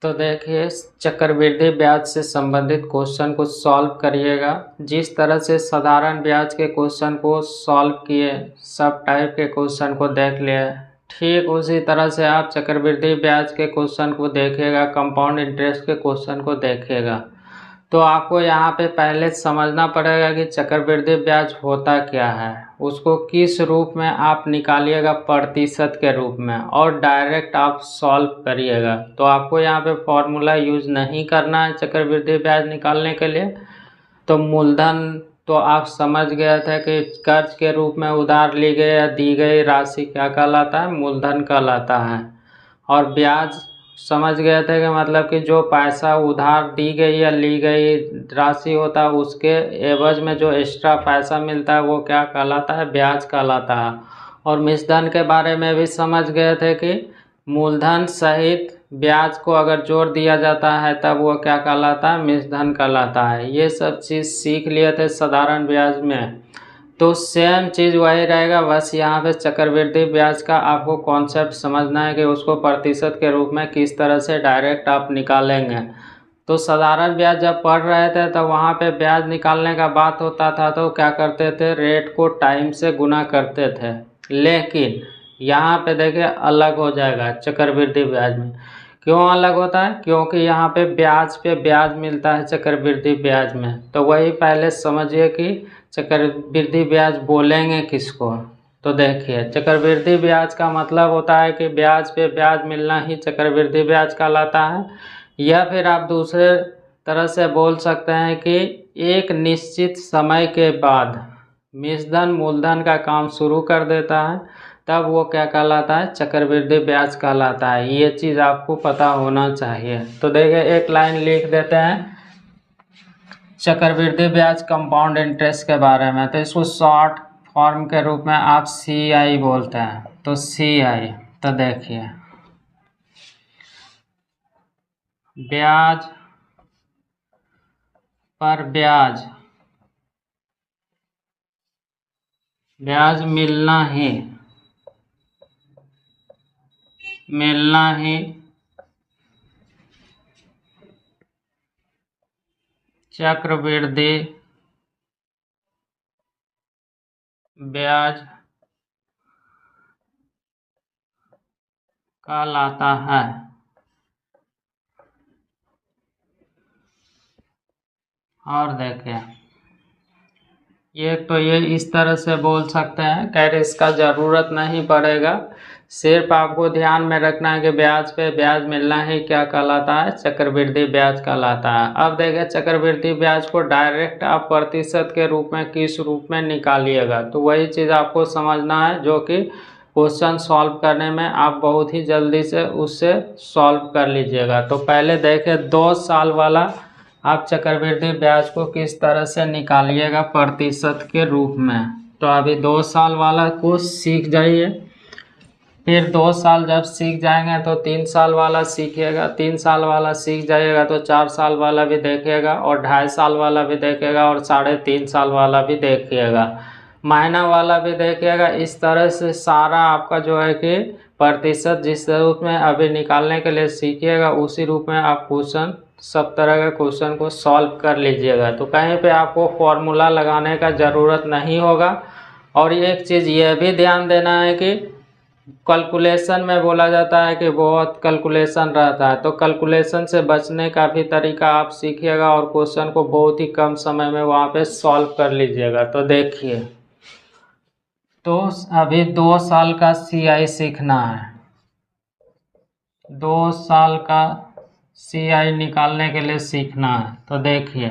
तो देखिए, चक्रवृद्धि ब्याज से संबंधित क्वेश्चन को सॉल्व करिएगा। जिस तरह से साधारण ब्याज के क्वेश्चन को सॉल्व किए, सब टाइप के क्वेश्चन को देख लिए, ठीक उसी तरह से आप चक्रवृद्धि ब्याज के क्वेश्चन को देखिएगा, कंपाउंड इंटरेस्ट के क्वेश्चन को देखिएगा। तो आपको यहाँ पे पहले समझना पड़ेगा कि चक्रवृद्धि ब्याज होता क्या है, उसको किस रूप में आप निकालिएगा, प्रतिशत के रूप में, और डायरेक्ट आप सॉल्व करिएगा। तो आपको यहाँ पे फॉर्मूला यूज नहीं करना है चक्रवृद्धि ब्याज निकालने के लिए। तो मूलधन तो आप समझ गए थे कि कर्ज के रूप में उधार ली गई या दी गई राशि क्या कहलाता है, मूलधन कहलाता है। और ब्याज समझ गए थे कि मतलब कि जो पैसा उधार दी गई या ली गई राशि होता है, उसके एवज में जो एक्स्ट्रा पैसा मिलता है वो क्या कहलाता है, ब्याज कहलाता है। और मिश्रधन के बारे में भी समझ गए थे कि मूलधन सहित ब्याज को अगर जोड़ दिया जाता है तब वो क्या कहलाता है, मिश्रधन कहलाता है। ये सब चीज़ सीख लिए थे साधारण ब्याज में। तो सेम चीज़ वही रहेगा, बस यहाँ पे चक्रवृद्धि ब्याज का आपको कॉन्सेप्ट समझना है कि उसको प्रतिशत के रूप में किस तरह से डायरेक्ट आप निकालेंगे। तो साधारण ब्याज जब पढ़ रहे थे तब वहाँ पे ब्याज निकालने का बात होता था तो क्या करते थे, रेट को टाइम से गुना करते थे। लेकिन यहाँ पे देखिए अलग हो जाएगा चक्रवृद्धि ब्याज में। क्यों अलग होता है, क्योंकि यहाँ पे ब्याज मिलता है चक्रवृद्धि ब्याज में। तो वही पहले समझिए कि चक्रवृद्धि ब्याज बोलेंगे किसको। तो देखिए, चक्रवृद्धि ब्याज का मतलब होता है कि ब्याज पे ब्याज मिलना ही चक्रवृद्धि ब्याज कहलाता है। या फिर आप दूसरे तरह से बोल सकते हैं कि एक निश्चित समय के बाद मिश्रधन मूलधन का काम शुरू कर देता है, तब वो क्या कहलाता है, चक्रवृद्धि ब्याज कहलाता है। ये चीज़ आपको पता होना चाहिए। तो देखिए, एक लाइन लिख देते हैं चक्रवृद्धि ब्याज कंपाउंड इंटरेस्ट के बारे में। तो इसको शॉर्ट फॉर्म के रूप में आप CI बोलते हैं। तो CI, तो देखिए, ब्याज पर ब्याज, ब्याज मिलना ही चक्रवृद्धि ब्याज कहलाता है। और देखिए, ये तो ये इस तरह से बोल सकते हैं, खैर इसका ज़रूरत नहीं पड़ेगा। सिर्फ आपको ध्यान में रखना है कि ब्याज पे ब्याज मिलना ही क्या कहलाता है, चक्रवृद्धि ब्याज कहलाता है। अब देखिए, चक्रवृद्धि ब्याज को डायरेक्ट आप प्रतिशत के रूप में किस रूप में निकालिएगा, तो वही चीज़ आपको समझना है जो कि क्वेश्चन सॉल्व करने में आप बहुत ही जल्दी से उससे सॉल्व कर लीजिएगा। तो पहले देखें 2 साल वाला आप चक्रवृद्धि ब्याज को किस तरह से निकालिएगा प्रतिशत के रूप में। तो अभी 2 साल वाला को सीख जाइए, फिर 2 साल जब सीख जाएंगे तो 3 साल वाला सीखिएगा, 3 साल वाला सीख जाइएगा तो 4 साल वाला भी देखिएगा, और 2.5 साल वाला भी देखिएगा, और 3.5 साल वाला भी देखिएगा, महीना वाला भी देखिएगा। इस तरह से सारा आपका जो है कि प्रतिशत जिस रूप में अभी निकालने के लिए सीखिएगा, उसी रूप में आप क्वेश्चन, सब तरह के क्वेश्चन को सॉल्व कर लीजिएगा। तो कहीं पे आपको फॉर्मूला लगाने का ज़रूरत नहीं होगा। और एक चीज़ ये भी ध्यान देना है कि कैलकुलेशन में बोला जाता है कि बहुत कैलकुलेशन रहता है, तो कैलकुलेशन से बचने का भी तरीका आप सीखिएगा और क्वेश्चन को बहुत ही कम समय में वहाँ पे सॉल्व कर लीजिएगा। तो देखिए, तो अभी 2 साल का CI सीखना है। 2 साल का CI निकालने के लिए सीखना है। तो देखिए,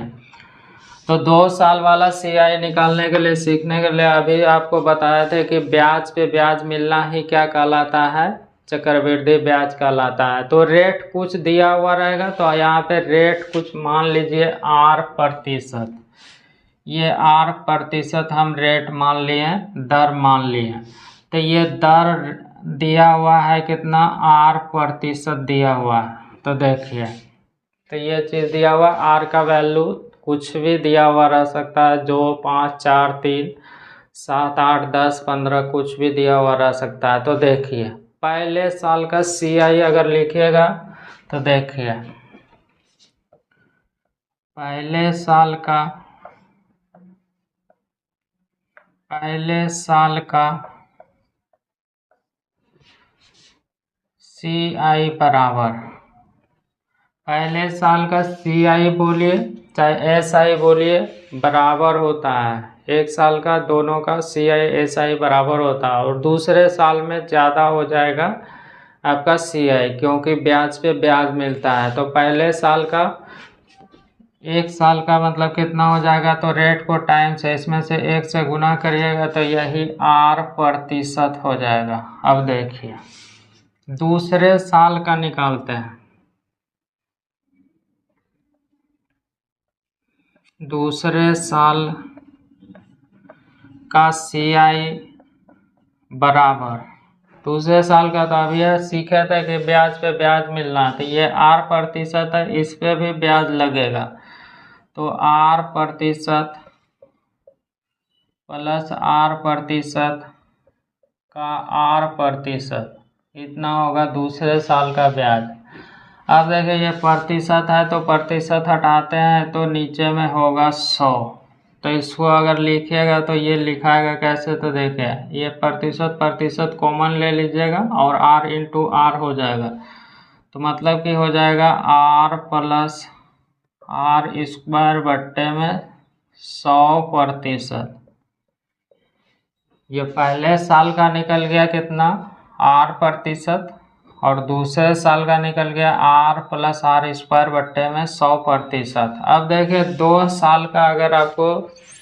तो 2 साल वाला CI निकालने के लिए सीखने के लिए अभी आपको बताए थे कि ब्याज पे ब्याज मिलना ही क्या कहलाता है, चक्रवृद्धि ब्याज कहलाता है। तो रेट कुछ दिया हुआ रहेगा, तो यहाँ पे रेट कुछ मान लीजिए R%। ये R% हम रेट मान लिए, दर मान लिए। तो ये दर दिया हुआ है कितना, R% दिया हुआ है। तो देखिए, तो ये चीज़ दिया हुआ, R का वैल्यू कुछ भी दिया हुआ रह सकता है, 2, 5, 4, 3, 7, 8, 10, 15, कुछ भी दिया हुआ रह सकता है। तो देखिए, पहले साल का CI अगर लिखिएगा तो देखिए पहले साल का CI बराबर, पहले साल का CI बोलिए चाहे SI बोलिए बराबर होता है, एक साल का दोनों का CI SI बराबर होता है, और दूसरे साल में ज़्यादा हो जाएगा आपका CI, क्योंकि ब्याज पे ब्याज मिलता है। तो पहले साल का, एक साल का मतलब कितना हो जाएगा, तो रेट को टाइम से इसमें से 1 से गुना करिएगा तो यही R% हो जाएगा। अब देखिए दूसरे साल का निकालते हैं। दूसरे साल का CI बराबर, दूसरे साल का तो अभी सीखे थे कि ब्याज पे ब्याज मिलना है, तो ये R% है, इस पे भी ब्याज लगेगा, तो R% प्लस R% का R%, इतना होगा दूसरे साल का ब्याज। अब देखिए ये प्रतिशत है तो प्रतिशत हटाते हैं तो नीचे में होगा 100, तो इसको अगर लिखिएगा तो ये लिखाएगा कैसे, तो देखिए ये प्रतिशत कॉमन ले लीजिएगा और R इंटू R हो जाएगा, तो मतलब कि हो जाएगा R प्लस R² बट्टे में 100%। ये पहले साल का निकल गया कितना R%, और दूसरे साल का निकल गया R प्लस R² बट्टे में 100%। अब देखिए 2 साल का अगर आपको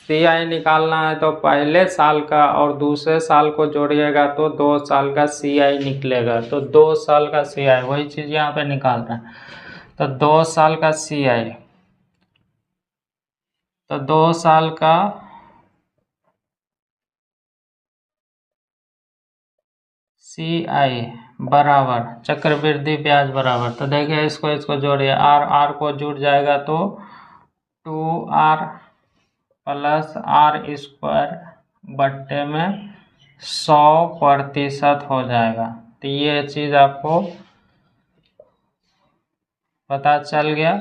CI निकालना है तो पहले साल का और दूसरे साल को जोड़िएगा तो 2 साल का CI निकलेगा, तो 2 साल का CI वही चीज़ यहाँ पे निकाल रहे हैं, तो 2 साल का CI, तो 2 साल का CI बराबर चक्रवृद्धि ब्याज बराबर, तो देखिए इसको जोड़िए, R को जुड़ जाएगा तो 2R प्लस R² बट्टे में 100% हो जाएगा। तो ये चीज़ आपको पता चल गया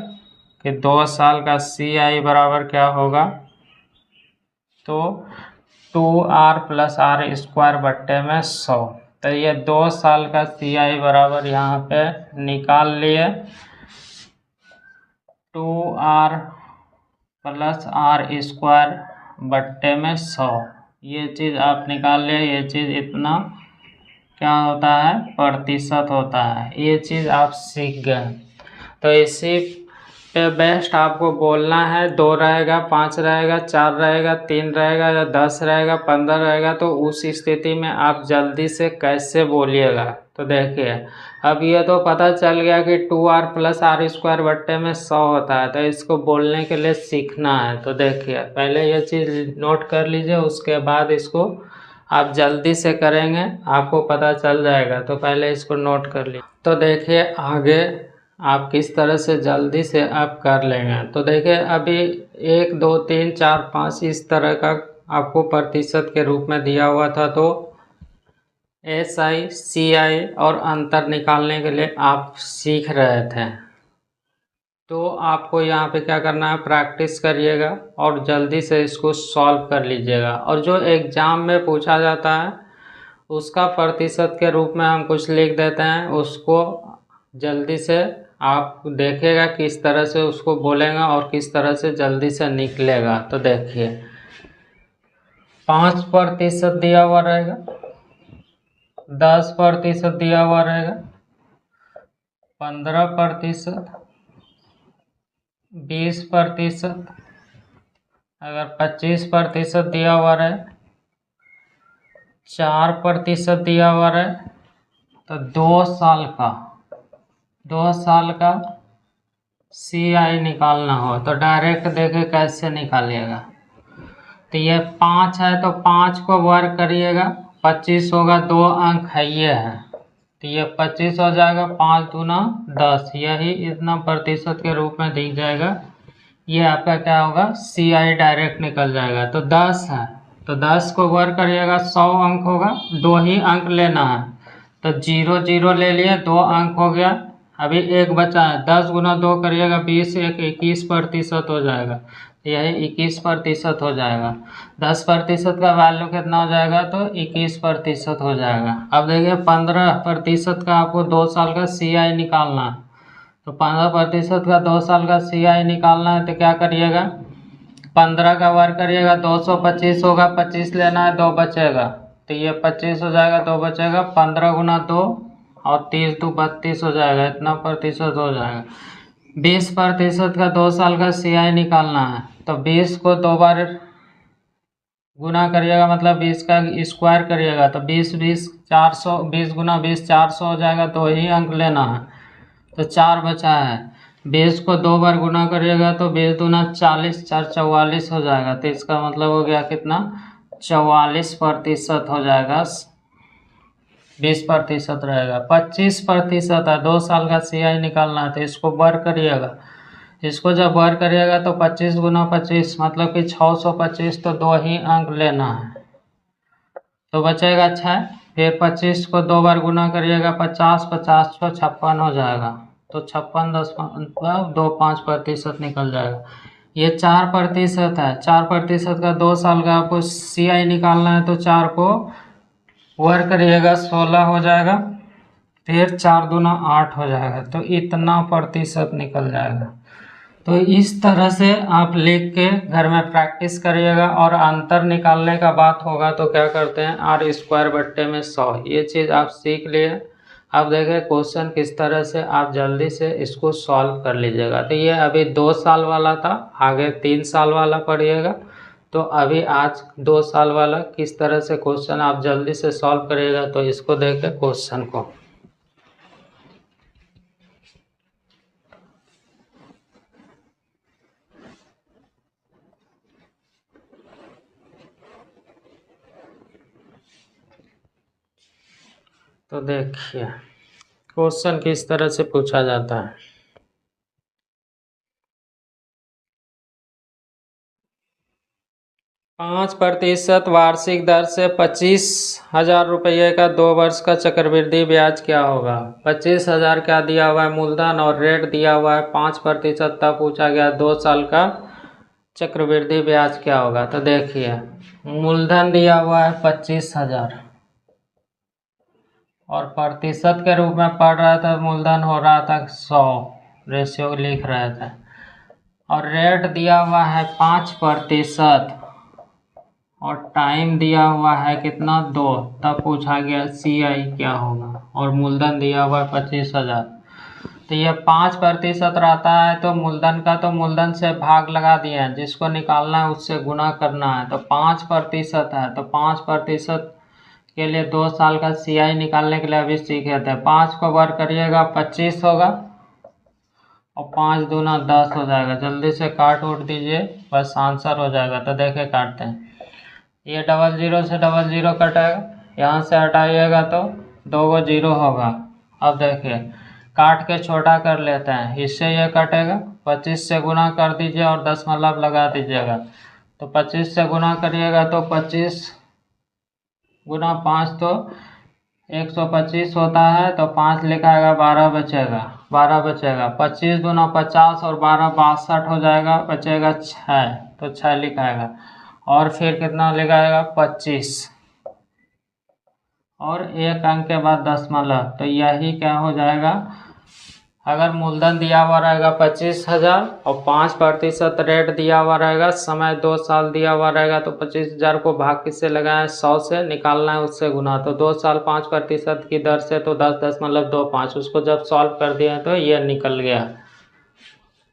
कि 2 साल का CI बराबर क्या होगा, तो 2R प्लस R² बट्टे में 100। तो ये 2 साल का CI बराबर यहाँ पे निकाल लिए, 2R प्लस R² बट्टे में 100, ये चीज़ आप निकाल लिए। ये चीज़ इतना क्या होता है, प्रतिशत होता है, ये चीज़ आप सीख गए। तो इसी पे बेस्ट आपको बोलना है, 2 रहेगा, 5 रहेगा, 4 रहेगा, 3 रहेगा या 10 रहेगा, 15 रहेगा, तो उस स्थिति में आप जल्दी से कैसे बोलिएगा। तो देखिए अब ये तो पता चल गया कि 2R प्लस R² बट्टे में 100 होता है, तो इसको बोलने के लिए सीखना है। तो देखिए पहले ये चीज़ नोट कर लीजिए, उसके बाद इसको आप जल्दी से करेंगे आपको पता चल जाएगा, तो पहले इसको नोट कर लीजिए। तो देखिए आगे आप किस तरह से जल्दी से आप कर लेंगे। तो देखिए अभी 1 2 3 4 5 इस तरह का आपको प्रतिशत के रूप में दिया हुआ था, तो SI CI और अंतर निकालने के लिए आप सीख रहे थे, तो आपको यहाँ पे क्या करना है, प्रैक्टिस करिएगा और जल्दी से इसको सॉल्व कर लीजिएगा। और जो एग्ज़ाम में पूछा जाता है उसका प्रतिशत के रूप में हम कुछ लिख देते हैं, उसको जल्दी से आप देखिएगा किस तरह से उसको बोलेगा और किस तरह से जल्दी से निकलेगा। तो देखिए 5% दिया हुआ रहेगा, 10% दिया हुआ रहेगा, 15%, 20%, अगर 25% दिया हुआ रहे, 4% दिया हुआ रहे, तो 2 साल का CI निकालना हो तो डायरेक्ट देखे कैसे निकालिएगा। तो ये 5 है तो 5 को वर्ग करिएगा, 25 होगा, 2 अंक है ये है, तो ये 25 हो जाएगा, 5 दूना 10, यही इतना प्रतिशत के रूप में दिख जाएगा। ये आपका क्या होगा, CI डायरेक्ट निकल जाएगा। तो 10 है तो 10 को वर्ग करिएगा, 100 अंक होगा, 2 ही अंक लेना है, तो 0 0 ले लिए, 2 अंक हो गया, अभी एक बचा है, 10 गुना 2 करिएगा 20, एक 21% हो जाएगा, यही 21% हो जाएगा। 10% का वैल्यू कितना हो जाएगा, तो 21% हो जाएगा। अब देखिए 15% का आपको 2 साल का CI निकालना है, तो 15% का 2 साल का CI निकालना है तो क्या करिएगा, 15 का वर्ग करिएगा, 225 होगा, 25 लेना है, 2 बचेगा, तो ये 25 हो जाएगा, 2 बचेगा, 15 गुना 2 और 30 2 32 हो जाएगा, इतना प्रतिशत हो जाएगा। 20% का 2 साल का CI निकालना है, तो 20 को 2 बार गुना करिएगा, मतलब 20 का स्क्वायर करिएगा, तो 20 20 400, 20 गुना 20 400 हो जाएगा, 2 ही अंक लेना है, तो 4 बचा है। 20 को 2 बार गुना करिएगा, तो 20 दूना 40, 4 44 हो जाएगा, तो इसका मतलब हो गया कितना, 44% हो जाएगा। 20% रहेगा, 25% है, 2 साल का CI निकालना है, तो इसको वर्ग करिएगा, इसको जब वर्ग करिएगा तो 25 गुना 25 मतलब कि 625, तो 2 ही अंक लेना है, तो बचेगा 6। फिर 25 को 2 बार गुना करिएगा, 50 50 को 56 हो जाएगा, तो 56.25% निकल जाएगा। ये 4% है, 4% का 2 साल का आपको CI निकालना है, तो 4 को वर्ग करिएगा, 16 हो जाएगा, फिर 4 दूना 8 हो जाएगा, तो इतना प्रतिशत निकल जाएगा। तो इस तरह से आप लिख के घर में प्रैक्टिस करिएगा, और अंतर निकालने का बात होगा तो क्या करते हैं, R² बट्टे में 100, ये चीज़ आप सीख लिए। अब देखें क्वेश्चन किस तरह से आप जल्दी से इसको सॉल्व कर लीजिएगा। तो ये अभी 2 साल वाला था, आगे 3 साल वाला पढ़िएगा। तो अभी आज 2 साल वाला किस तरह से क्वेश्चन आप जल्दी से सॉल्व करिएगा, तो इसको देखें क्वेश्चन को। तो देखिए क्वेश्चन किस तरह से पूछा जाता है। 5% वार्षिक दर से 25,000 रुपये का 2 वर्ष का चक्रवृद्धि ब्याज क्या होगा। 25,000 क्या दिया हुआ है, मूलधन, और रेट दिया हुआ है 5%, तब पूछा गया 2 साल का चक्रवृद्धि ब्याज क्या होगा। तो देखिए मूलधन दिया हुआ है 25,000, और प्रतिशत के रूप में पढ़ रहा था, मूलधन हो रहा था 100, रेशियो लिख रहे थे, और रेट दिया हुआ है 5%, और टाइम दिया हुआ है कितना, 2, तब पूछा गया CI क्या होगा, और मूलधन दिया हुआ है 25,000। तो ये 5% रहता है, तो मूलधन का तो मूलधन से भाग लगा दिए हैं, जिसको निकालना है उससे गुना करना है, तो 5% है, तो 5% के लिए 2 साल का CI निकालने के लिए अभी सीखे थे। 5 को वर्ग करिएगा 25 होगा, और 5 दूना 10 हो जाएगा। जल्दी से काट उठ दीजिए, बस आंसर हो जाएगा। तो देखे काटते हैं, ये 00 से 00 कटेगा, यहाँ से हटाइएगा तो 2 गो 0 होगा। अब देखिए काट के छोटा कर लेते हैं, इससे ये कटेगा, 25 से गुना कर दीजिए और 10 मतलब लगा दीजिएगा, तो 25 से गुना करिएगा तो 25 गुना 5 तो 125 होता है, तो 5 लिखाएगा, 12 बचेगा, 12 बचेगा, 25 दूना 50 और 12 62 हो जाएगा, बचेगा 6, तो 6 लिखाएगा, और फिर कितना लिखाएगा 25, और 1 अंक के बाद 10 मतलब, तो यही क्या हो जाएगा, अगर मूलधन दिया हुआ रहेगा 25,000 और 5% रेट दिया हुआ रहेगा, समय 2 साल दिया हुआ रहेगा, तो 25,000 को भाग किससे लगाएं, 100 से, निकालना है उससे गुना, तो 2 साल 5% की दर से, तो 10 10 मतलब 2 5, उसको जब सॉल्व कर दिया तो ये निकल गया।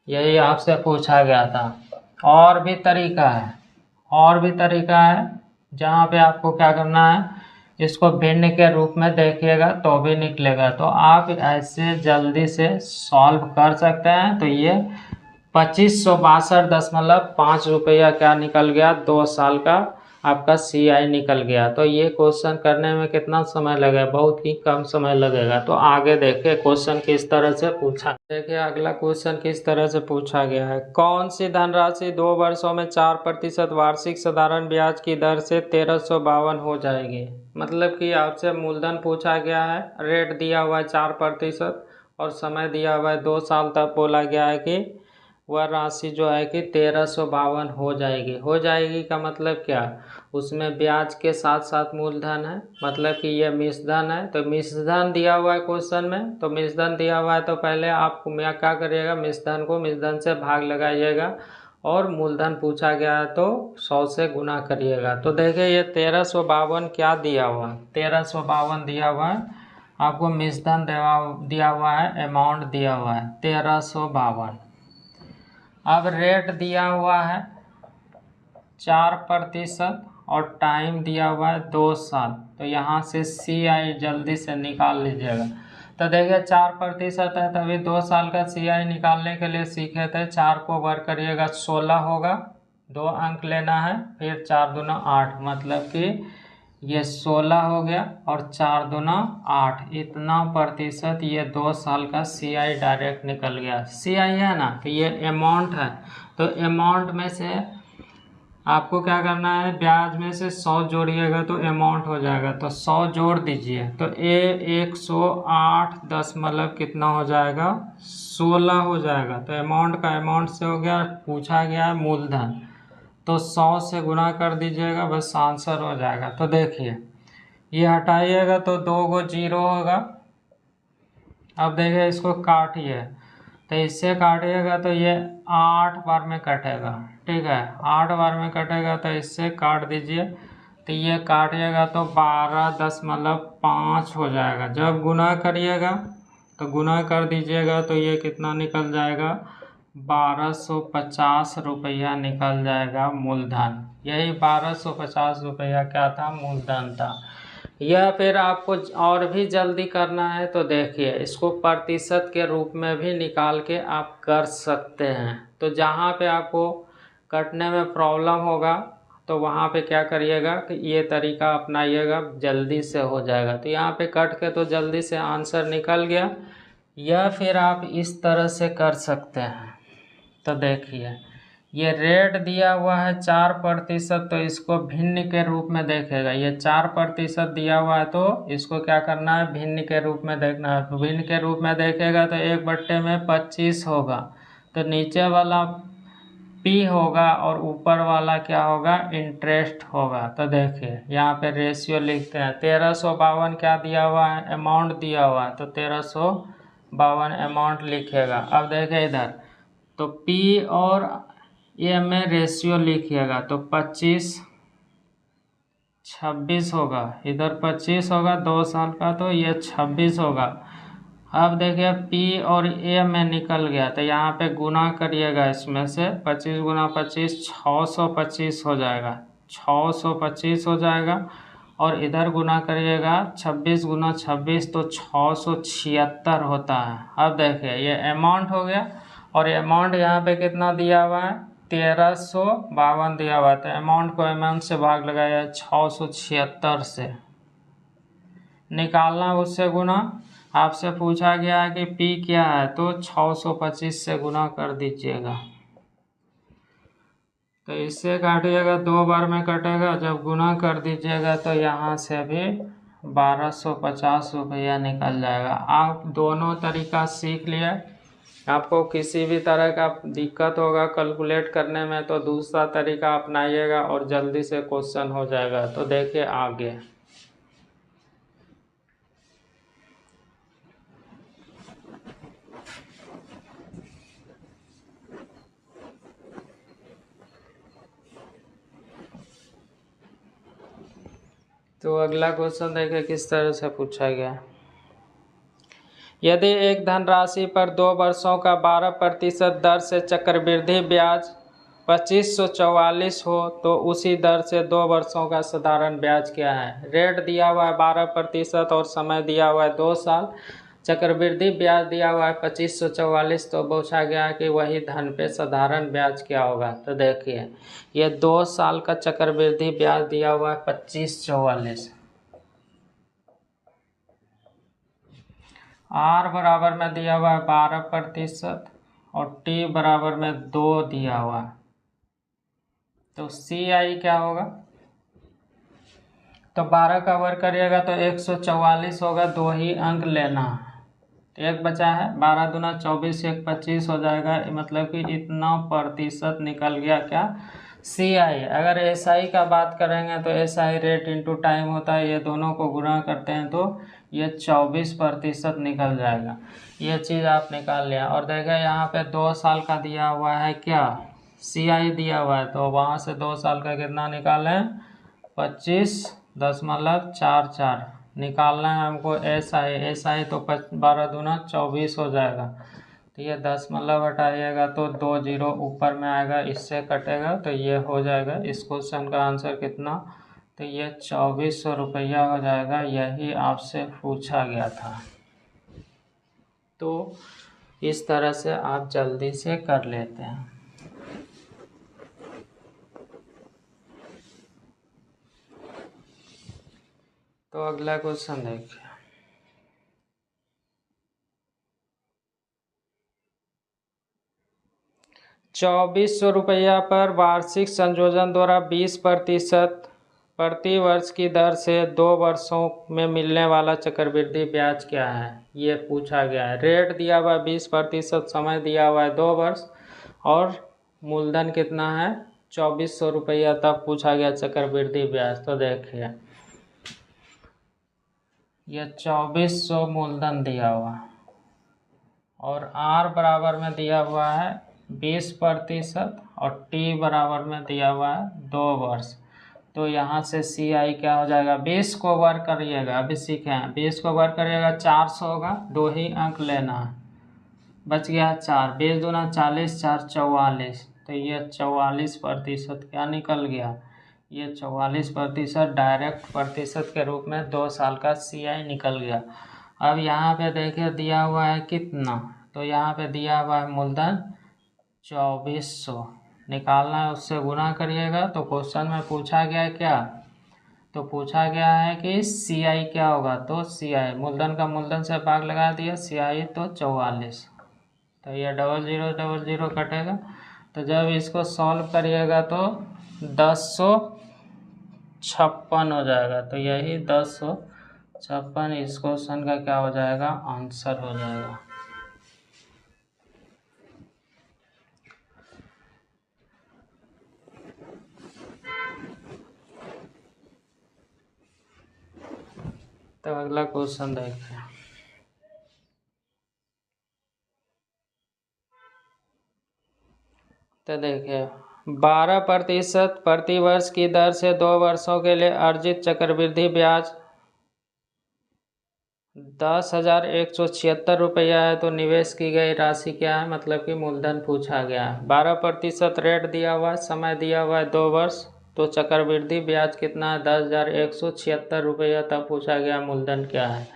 यही आपसे पूछा गया था। और भी तरीका है, और भी तरीका है, जहाँ पे आपको क्या करना है, इसको भिन्न के रूप में देखिएगा तो भी निकलेगा, तो आप ऐसे जल्दी से सॉल्व कर सकते हैं। तो ये 2562.5 रुपया क्या निकल गया, 2 साल का आपका CI निकल गया। तो ये क्वेश्चन करने में कितना समय लगेगा, बहुत ही कम समय लगेगा। तो आगे देखिए क्वेश्चन किस तरह से पूछा। देखिए अगला क्वेश्चन किस तरह से पूछा गया है, कौन सी धनराशि 2 वर्षों में 4% वार्षिक साधारण ब्याज की दर से 1352 हो जाएगी। मतलब कि आपसे मूलधन पूछा गया है, रेट दिया हुआ है 4%, और समय दिया हुआ है 2 साल तक, बोला गया है कि वह राशि जो है कि 1352 हो जाएगी। हो जाएगी का मतलब क्या, उसमें ब्याज के साथ साथ मूलधन है, मतलब कि यह मिश्रधन है। तो मिश्रधन दिया हुआ है क्वेश्चन में, तो मिश्रधन दिया हुआ है तो पहले आप क्या करिएगा, मिश्रधन को मिश्रधन से भाग लगाइएगा, और मूलधन पूछा गया है तो 100 से गुना करिएगा। तो देखिए ये 1352 क्या दिया हुआ है, 1352 दिया हुआ है आपको, मिश्रधन दिया हुआ है, अमाउंट दिया हुआ है 1352। अब रेट दिया हुआ है 4% और टाइम दिया हुआ है 2 साल। तो यहाँ से CI जल्दी से निकाल लीजिएगा। तो देखिए 4% है, तभी 2 साल का CI निकालने के लिए सीखे थे। 4 को वर्ग करिएगा 16 होगा, 2 अंक लेना है, फिर 4 दूना 8, मतलब कि ये 16 हो गया और 4 दूना 8, इतना प्रतिशत ये 2 साल का CI डायरेक्ट निकल गया। CI है ना, कि ये अमाउंट है, तो अमाउंट में से आपको क्या करना है, ब्याज में से 100 जोड़िएगा तो अमाउंट हो जाएगा। तो 100 जोड़ दीजिए, तो 108 दशमलव कितना हो जाएगा, 16 हो जाएगा। तो अमाउंट का अमाउंट से हो गया, पूछा गया है मूलधन, तो 100 से गुना कर दीजिएगा, बस आंसर हो जाएगा। तो देखिए ये हटाइएगा तो 2 गो 0 होगा। अब देखिए इसको काटिए, तो इससे काटिएगा तो ये 8 बार में कटेगा, ठीक है, 8 बार में कटेगा, तो इससे काट दीजिए, तो ये काटिएगा तो 12.5 हो जाएगा। जब गुना करिएगा तो गुना कर दीजिएगा तो ये कितना निकल जाएगा, 1250 रुपया निकल जाएगा मूलधन। यही 1250 रुपया क्या था, मूलधन था। या फिर आपको और भी जल्दी करना है तो देखिए इसको प्रतिशत के रूप में भी निकाल के आप कर सकते हैं। तो जहाँ पे आपको कटने में प्रॉब्लम होगा तो वहाँ पे क्या करिएगा कि ये तरीका अपनाइएगा, जल्दी से हो जाएगा। तो यहाँ पे कट के तो जल्दी से आंसर निकल गया। या फिर आप इस तरह से कर सकते हैं। तो देखिए ये रेट दिया हुआ है 4%, तो इसको भिन्न के रूप में देखेगा। ये 4% दिया हुआ है तो इसको क्या करना है, भिन्न के रूप में देखना है। भिन्न के रूप में देखेगा तो 1/25 होगा, तो नीचे वाला P होगा और ऊपर वाला क्या होगा, इंटरेस्ट होगा। तो देखिए यहाँ पे रेशियो लिखते हैं, 1352 क्या दिया हुआ है, अमाउंट दिया हुआ है, तो 1352 अमाउंट लिखेगा। अब देखिए इधर तो P और ये में रेशियो लिखिएगा, तो 25-26 होगा, इधर 25 होगा 2 साल का, तो ये 26 होगा। अब देखिए P और A में निकल गया, तो यहाँ पे गुना करिएगा, इसमें से 25 गुना 25 625 हो जाएगा, 625 हो जाएगा। और इधर गुना करिएगा 26 गुना 26 तो 676 होता है। अब देखिए ये अमाउंट हो गया, और अमाउंट यहाँ पे कितना दिया हुआ है, 1352 दिया हुआ है। तो अमाउंट को अमाउंट से भाग लगाया 676 से, निकालना उससे गुना। आपसे पूछा गया है कि P क्या है, तो 625 से गुना कर दीजिएगा। तो इससे काटिएगा 2 बार में कटेगा, जब गुना कर दीजिएगा तो यहाँ से भी 1250 रुपया निकल जाएगा। आप दोनों तरीका सीख लिए। आपको किसी भी तरह का दिक्कत होगा कैलकुलेट करने में तो दूसरा तरीका अपनाइएगा और जल्दी से क्वेश्चन हो जाएगा। तो देखिए आगे, तो अगला क्वेश्चन देखिए किस तरह से पूछा गया। यदि एक धनराशि पर 2 वर्षों का 12% दर से चक्रवृद्धि ब्याज 2544 हो तो उसी दर से 2 वर्षों का साधारण ब्याज क्या है। रेट दिया हुआ है 12% और समय दिया हुआ है 2 साल। चक्रवृद्धि ब्याज दिया हुआ है 2544, तो पूछा गया है कि वही धन पे साधारण ब्याज क्या होगा। तो देखिए ये 2 साल का चक्रवृद्धि ब्याज दिया हुआ है 2544। R बराबर में दिया हुआ है 12% और T बराबर में 2 दिया हुआ है। तो CI क्या होगा, तो 12 का वर्ग करिएगा तो 144 होगा, 2 ही अंक लेना है। तो 1 बचा है, 12 दूना 24, 1 25 हो जाएगा, मतलब कि इतना प्रतिशत निकल गया क्या, CI। अगर SI का बात करेंगे तो SI रेट इंटू टाइम होता है, ये दोनों को गुणा करते हैं तो ये 24% निकल जाएगा। ये चीज़ आप निकाल लिया। और देखिए यहाँ पे 2 साल का दिया हुआ है क्या, CI दिया हुआ है, तो वहाँ से 2 साल का कितना निकालें, 25.44 निकालना है हमको। SI तो 12 दूना 24 हो जाएगा, तो ये 10 हटाइएगा तो 2 जीरो ऊपर में आएगा, इससे कटेगा तो ये हो जाएगा। इस क्वेश्चन का आंसर कितना, तो ये 2400 रुपया हो जाएगा। यही आपसे पूछा गया था। तो इस तरह से आप जल्दी से कर लेते हैं। तो अगला क्वेश्चन देखिए, 2400 रुपया पर वार्षिक संयोजन द्वारा 20% प्रति वर्ष की दर से 2 वर्षों में मिलने वाला चक्रवृद्धि ब्याज क्या है, ये पूछा गया है। रेट दिया हुआ है 20%, समय दिया हुआ है 2 वर्ष, और मूलधन कितना है 2400 रुपया, तब पूछा गया चक्रवृद्धि ब्याज। तो देखिए ये 2400 मूलधन दिया हुआ है और R बराबर में दिया हुआ है 20% और T बराबर में दिया हुआ है 2 वर्ष। तो यहाँ से CI क्या हो जाएगा, 20 को वर्ग करिएगा, अभी सीखे हैं, 20 को वर्ग करिएगा 400 होगा, 2 ही अंक लेना है, बच गया 4, 20 दूना 40, 4 44, तो ये 44% क्या निकल गया, ये 44% डायरेक्ट प्रतिशत के रूप में 2 साल का CI निकल गया। अब यहाँ पे देखिए दिया हुआ है कितना, तो यहाँ पे दिया हुआ है मूलधन 2400, निकालना है, उससे गुना करिएगा। तो क्वेश्चन में पूछा गया है क्या, तो पूछा गया है कि CI क्या होगा, तो CI मूलधन का मूलधन से भाग लगा दिया, CI तो 44, तो ये 0000 कटेगा। तो जब इसको सॉल्व करिएगा तो 1056 हो जाएगा, तो यही 1056 इस क्वेश्चन का क्या हो जाएगा, आंसर हो जाएगा। तो अगला क्वेश्चन देखिए, तो देखिए 12% प्रति वर्ष की दर से 2 वर्षों के लिए अर्जित चक्रवृद्धि ब्याज 10,176 रुपया है। तो निवेश की गई राशि क्या है, मतलब कि मूलधन पूछा गया है। 12% रेट दिया हुआ है, समय दिया हुआ है 2 वर्ष, तो चक्रवृद्धि ब्याज कितना है 10,176 रुपया, तब पूछा गया मूलधन क्या है।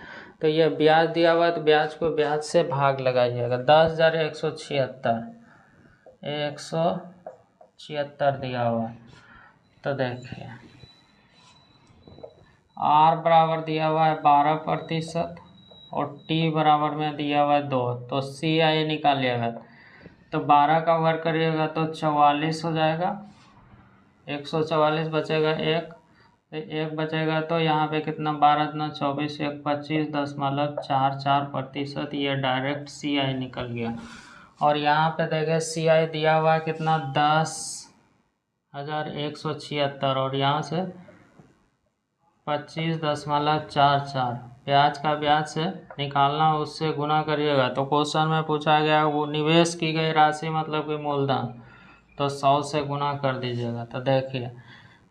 तो ये ब्याज दिया हुआ है, तो ब्याज को ब्याज से भाग लगाइएगा, 10,176 दिया हुआ है। तो देखिए R बराबर दिया हुआ है 12% और T बराबर में दिया हुआ है 2, तो CI निकालिएगा। तो 12 का वर्ग करिएगा तो 44 हो जाएगा, 144 बचेगा, एक बचेगा, तो यहाँ पे कितना 12 दूना 24, 1 25.44%, ये डायरेक्ट CI निकल गया। और यहाँ पे देखें CI दिया हुआ है कितना 10,176, और यहाँ से 25.44, ब्याज का ब्याज से निकालना, उससे गुना करिएगा। तो क्वेश्चन में पूछा गया वो निवेश की गई राशि मतलब कि मूलधन, तो 100 से गुना कर दीजिएगा। तो देखिए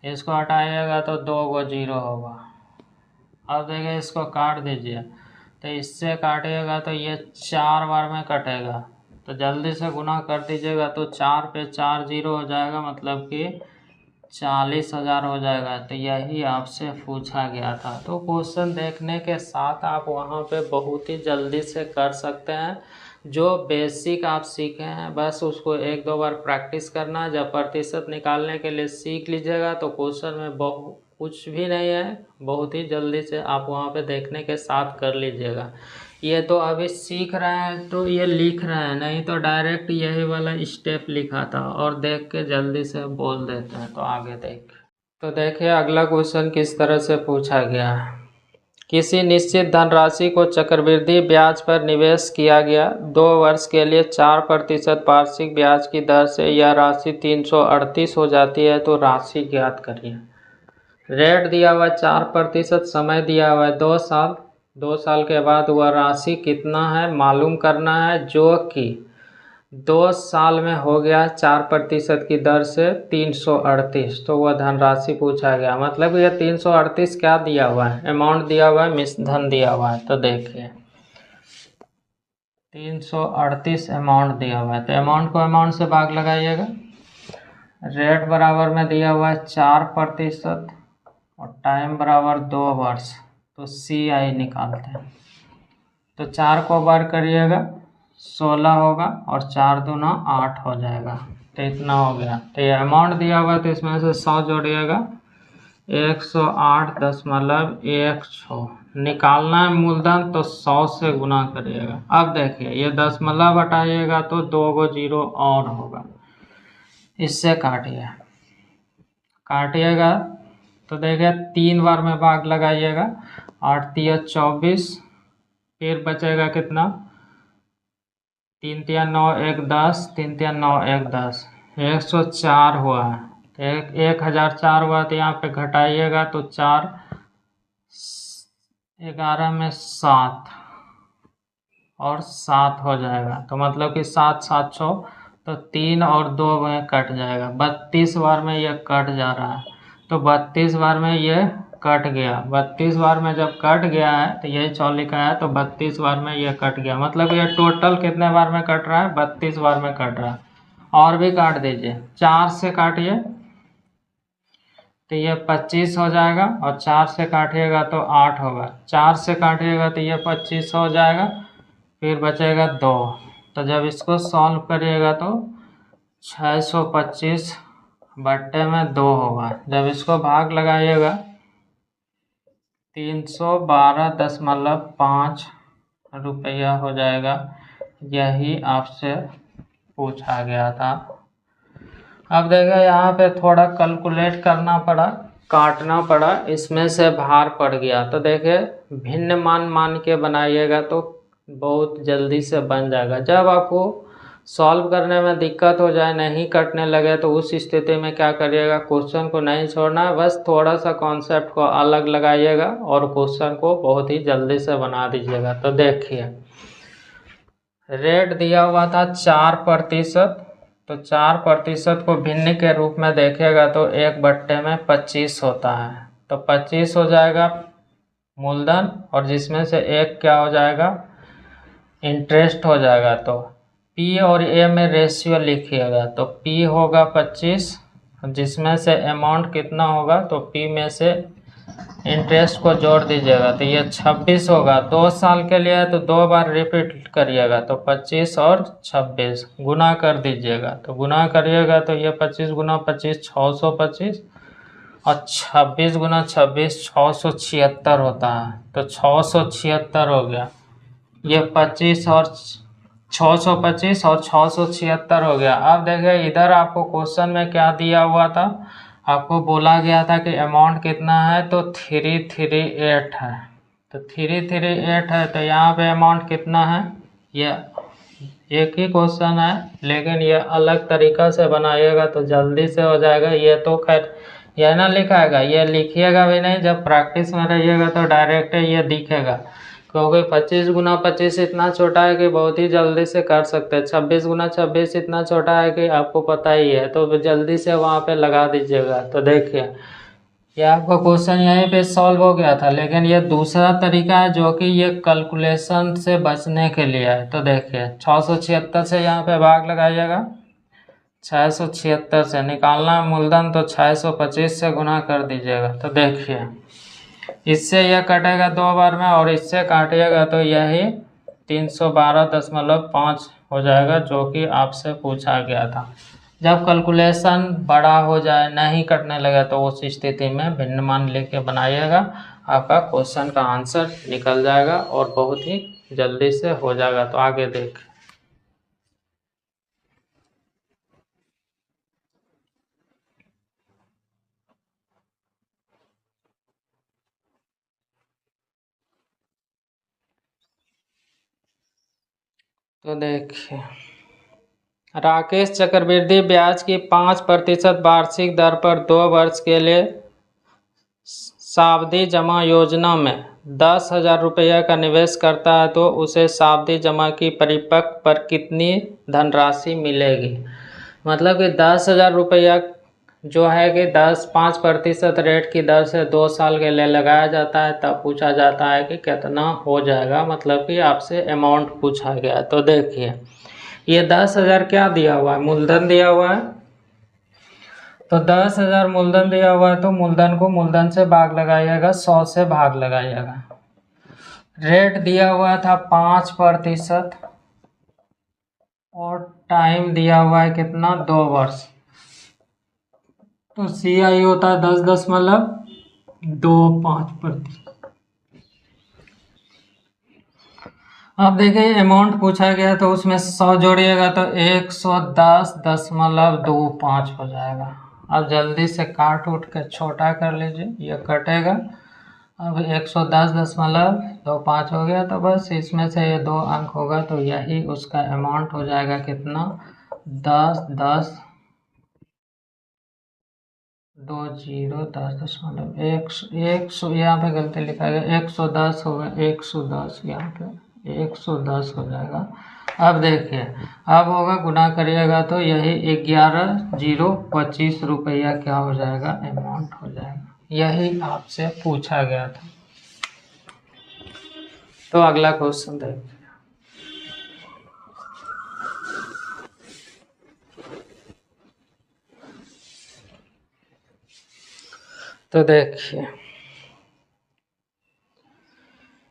इसको हटाइएगा तो 2 गो 0 होगा। अब देखिए इसको काट दीजिए, तो इससे काटिएगा तो ये 4 बार में कटेगा, तो जल्दी से गुना कर दीजिएगा, तो 4 पे 4 0 हो जाएगा, मतलब कि 40,000 हो जाएगा। तो यही आपसे पूछा गया था। तो क्वेश्चन देखने के साथ आप वहाँ पे बहुत ही जल्दी से कर सकते हैं। जो बेसिक आप सीखे हैं बस उसको 1-2 बार प्रैक्टिस करना, जब प्रतिशत निकालने के लिए सीख लीजिएगा तो क्वेश्चन में बहुत कुछ भी नहीं है, बहुत ही जल्दी से आप वहाँ पे देखने के साथ कर लीजिएगा। ये तो अभी सीख रहे हैं तो ये लिख रहे हैं, नहीं तो डायरेक्ट यही वाला स्टेप लिखा था और देख के जल्दी से बोल देते हैं। तो आगे देख, तो देखिए अगला क्वेश्चन किस तरह से पूछा गया है। किसी निश्चित धनराशि को चक्रवृद्धि ब्याज पर निवेश किया गया। 2 वर्ष के लिए 4% वार्षिक ब्याज की दर से यह राशि 338 हो जाती है। तो राशि ज्ञात करिए। रेट दिया हुआ है 4%, समय दिया हुआ है 2 साल। 2 साल के बाद वह राशि कितना है मालूम करना है, जो कि 2 साल में हो गया 4% की दर से 338। तो वह धनराशि पूछा गया। मतलब यह 338 क्या दिया हुआ है, अमाउंट दिया हुआ है, मिश्रधन दिया हुआ है। तो देखिए 338 अमाउंट दिया हुआ है, तो अमाउंट को अमाउंट से भाग लगाइएगा। रेट बराबर में दिया हुआ है 4% और टाइम बराबर 2 वर्ष। तो CI निकालते हैं। तो 4 को बार करिएगा 16 होगा और 4 दूना 8 हो जाएगा। तो इतना हो गया। तो ये अमाउंट दिया हुआ है, तो इसमें से 100 जोड़िएगा। 108.16 निकालना है मूलधन, तो 100 से गुना करिएगा। अब देखिए ये दशमलव हटाइएगा तो 2 जीरो और होगा। इससे काटिएगा तो देखिए 3 बार में भाग लगाइएगा। 8 तिया 24, फिर बचेगा कितना, 3 तिया 9 1 10, 3 तिया 9 1 10, 104 हुआ है। 1004 हुआ, तो यहाँ पे घटाइएगा तो 4 11 में 7 और 7 हो जाएगा। तो मतलब कि 7 7 6, तो 3 और 2 में कट जाएगा। 32 बार में यह कट जा रहा है। तो 32 बार में यह कट गया। 32 बार में जब कट गया है तो यही 4 लिखा है, तो 32 बार में यह कट गया। मतलब यह टोटल कितने बार में कट रहा है, 32 बार में कट रहा है। और भी काट दीजिए, 4 से काटिए तो ये 25 हो जाएगा, और 4 से काटिएगा तो 8 होगा। 4 से काटिएगा तो ये 25 हो जाएगा, फिर बचेगा 2। तो जब इसको सॉल्व करिएगा तो 625 बट्टे में 2 होगा। जब इसको भाग लगाइएगा 312.5 रुपया हो जाएगा। यही आपसे पूछा गया था। अब देखिए यहाँ पे थोड़ा कैलकुलेट करना पड़ा, काटना पड़ा, इसमें से भार पड़ गया। तो देखिए भिन्न मान मान के बनाइएगा तो बहुत जल्दी से बन जाएगा। जब आपको सॉल्व करने में दिक्कत हो जाए, नहीं कटने लगे, तो उस स्थिति में क्या करिएगा, क्वेश्चन को नहीं छोड़ना है, बस थोड़ा सा कॉन्सेप्ट को अलग लगाइएगा और क्वेश्चन को बहुत ही जल्दी से बना दीजिएगा। तो देखिए रेट दिया हुआ था 4%, तो 4% को भिन्न के रूप में देखेगा तो 1/25 होता है। तो 25 हो जाएगा मूलधन, और जिसमें से 1 क्या हो जाएगा, इंटरेस्ट हो जाएगा। तो P और A में रेशियो लिखिएगा। तो P होगा 25, जिसमें से अमाउंट कितना होगा, तो P में से इंटरेस्ट को जोड़ दीजिएगा तो ये 26 होगा। 2 साल के लिए है तो 2 बार रिपीट करिएगा। तो 25 और 26 गुना कर दीजिएगा। तो गुना करिएगा तो ये 25 गुना 25 625, और 26 गुना 26 676 होता है। तो 676 हो गया। ये 25 और 625 और 676 हो गया। अब देखिए इधर आपको क्वेश्चन में क्या दिया हुआ था, आपको बोला गया था कि अमाउंट कितना है, तो 338 है। तो 338 है, तो यहाँ पे अमाउंट कितना है, ये एक ही क्वेश्चन है, लेकिन ये अलग तरीका से बनाइएगा तो जल्दी से हो जाएगा। ये तो खैर यह ना लिखाएगा, ये लिखिएगा भी नहीं, जब प्रैक्टिस में रहिएगा तो डायरेक्ट ये दिखेगा। क्योंकि 25 गुना 25 इतना छोटा है कि बहुत ही जल्दी से कर सकते हैं। 26 गुना 26 इतना छोटा है कि आपको पता ही है, तो जल्दी से वहाँ पे लगा दीजिएगा। तो देखिए ये आपका क्वेश्चन यहीं पे सॉल्व हो गया था, लेकिन ये दूसरा तरीका है जो कि ये कैलकुलेशन से बचने के लिए है। तो देखिए 676 से यहाँ पे भाग लगाइएगा, 676 से निकालना मूलधन, तो 625 से गुना कर दीजिएगा। तो देखिए इससे यह कटेगा 2 बार में, और इससे काटिएगा तो यही 312.5 हो जाएगा, जो कि आपसे पूछा गया था। जब कैलकुलेशन बड़ा हो जाए, नहीं कटने लगे, तो उस स्थिति में भिन्न मान लेके बनाइएगा, आपका क्वेश्चन का आंसर निकल जाएगा और बहुत ही जल्दी से हो जाएगा। तो आगे देख। तो देखिए, राकेश चक्रवृद्धि ब्याज की 5% वार्षिक दर पर 2 वर्ष के लिए सावधि जमा योजना में 10,000 रुपया का निवेश करता है तो उसे सावधि जमा की परिपक्व पर कितनी धनराशि मिलेगी। मतलब कि 10,000 रुपया जो है कि 5% रेट की दर से 2 साल के लिए लगाया जाता है। तब पूछा जाता है कि कितना हो जाएगा, मतलब कि आपसे अमाउंट पूछा गया। तो देखिए, ये 10,000 क्या दिया हुआ है, मूलधन दिया हुआ है। तो 10,000 मूलधन दिया हुआ है तो मूलधन को मूलधन से भाग लगाइएगा, 100 से भाग लगाइएगा। रेट दिया हुआ था 5% और टाइम दिया हुआ है कितना, 2 वर्ष। तो CI होता है 10.25%। अब देखिए, अमाउंट पूछा गया तो उसमें 100 जोड़िएगा तो 110.25 हो जाएगा। अब जल्दी से काट उठ के छोटा कर लीजिए, ये कटेगा। अब 110.25 हो गया तो बस इसमें से ये 2 अंक होगा तो यही उसका अमाउंट हो जाएगा कितना, 10 10 2 0 10.100 यहाँ पे गलती लिखा गया, 110 होगा, 110 यहाँ पे 110 हो जाएगा। अब देखिए, अब होगा गुना करिएगा तो यही 11,025 रुपया क्या हो जाएगा, अमाउंट हो जाएगा। यही आपसे पूछा गया था। तो अगला क्वेश्चन देखिए। तो देखिए,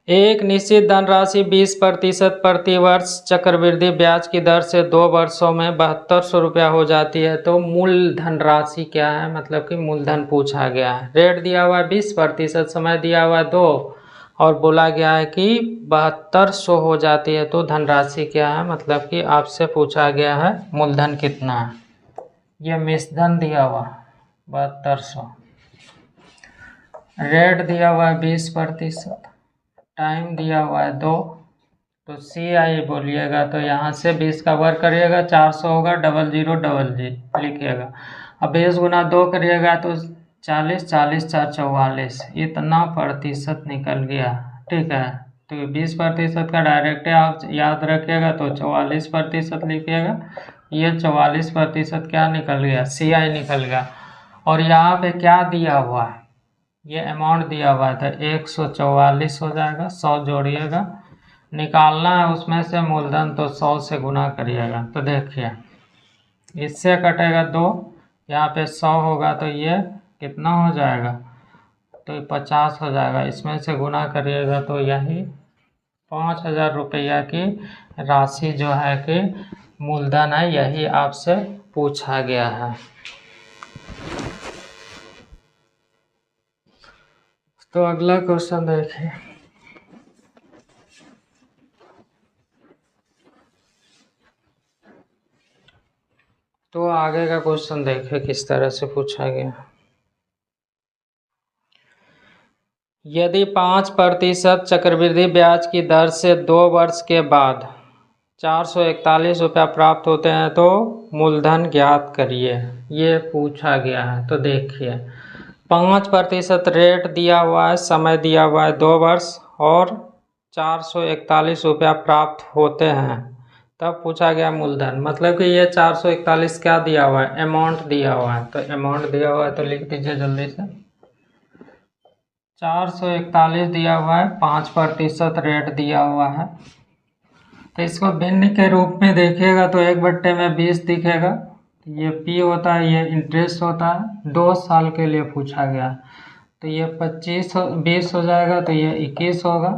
एक निश्चित धनराशि 20% प्रति वर्ष चक्रवृद्धि ब्याज की दर से 2 वर्षों में 7200 रुपया हो जाती है। तो मूल धनराशि क्या है, मतलब कि मूलधन पूछा गया है। रेट दिया हुआ है 20%, समय दिया हुआ है 2 और बोला गया है कि 7200 हो जाती है। तो धनराशि क्या है, मतलब कि आपसे पूछा गया है मूलधन कितना है। ये मिश्रधन दिया हुआ 7200, रेट दिया हुआ है 20%, टाइम दिया हुआ है 2। तो CI बोलिएगा तो यहाँ से 20 का वर्ग करिएगा, 400 होगा, 0000 लिखिएगा। अब 20 गुना 2 करिएगा तो 40, 40 4 44, इतना प्रतिशत निकल गया। ठीक है, तो 20% का डायरेक्ट आप याद रखिएगा तो 44% लिखिएगा। ये 44% क्या निकल गया, CI निकल गया। और यहाँ पे क्या दिया हुआ है, ये अमाउंट दिया हुआ था 144 हो जाएगा। 100 जोड़िएगा, निकालना है उसमें से मूलधन तो 100 से गुना करिएगा। तो देखिए, इससे कटेगा 2, यहाँ पे 100 होगा तो ये कितना हो जाएगा, तो ये 50 हो जाएगा। इसमें से गुना करिएगा तो यही 5,000 रुपया की राशि जो है कि मूलधन है, यही आपसे पूछा गया है। तो अगला क्वेश्चन देखिए। तो आगे का क्वेश्चन देखिए किस तरह से पूछा गया। यदि 5% चक्रवृद्धि ब्याज की दर से 2 वर्ष के बाद 441 रुपया प्राप्त होते हैं तो मूलधन ज्ञात करिए, ये पूछा गया है। तो देखिए, 5% रेट दिया हुआ है, समय दिया हुआ है 2 वर्ष और 441 रुपया प्राप्त होते हैं। तब पूछा गया मूलधन, मतलब कि ये 441 क्या दिया हुआ है, अमाउंट दिया हुआ है। तो अमाउंट दिया हुआ है तो लिख दीजिए जल्दी से। 441 दिया हुआ है, 5% रेट दिया हुआ है। तो इसको भिन्न के रूप में देखिएगा तो 1/20 दिखेगा। ये P होता है, ये इंटरेस्ट होता है। 2 साल के लिए पूछा गया तो ये 20 हो जाएगा, तो ये 21 होगा।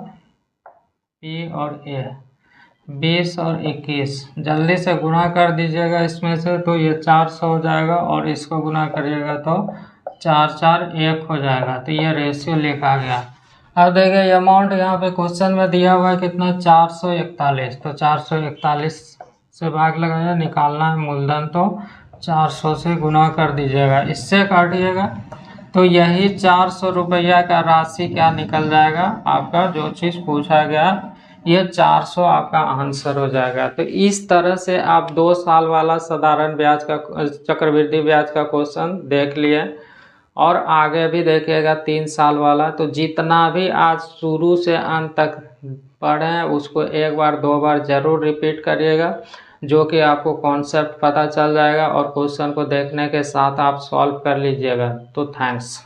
P और A 20 और 21 जल्दी से गुना कर दीजिएगा इसमें से, तो ये 400 हो जाएगा और इसको गुना करिएगा तो 4 4 1 हो जाएगा। तो ये रेशियो लिखा गया। अब देखिए, अमाउंट यहाँ पे क्वेश्चन में दिया हुआ है कितना, 441। तो 441 से भाग लगाया, निकालना है मूलधन तो 400 से गुना कर दीजिएगा, इससे काटिएगा तो यही 400 रुपया का राशि क्या निकल जाएगा आपका, जो चीज़ पूछा गया ये 400 आपका आंसर हो जाएगा। तो इस तरह से आप 2 साल वाला साधारण ब्याज का चक्रवृद्धि ब्याज का क्वेश्चन देख लिए और आगे भी देखिएगा 3 साल वाला। तो जितना भी आज शुरू से अंत तक पढ़ें उसको एक बार 2 बार ज़रूर रिपीट करिएगा, जो कि आपको कॉन्सेप्ट पता चल जाएगा और क्वेश्चन को देखने के साथ आप सॉल्व कर लीजिएगा। तो थैंक्स।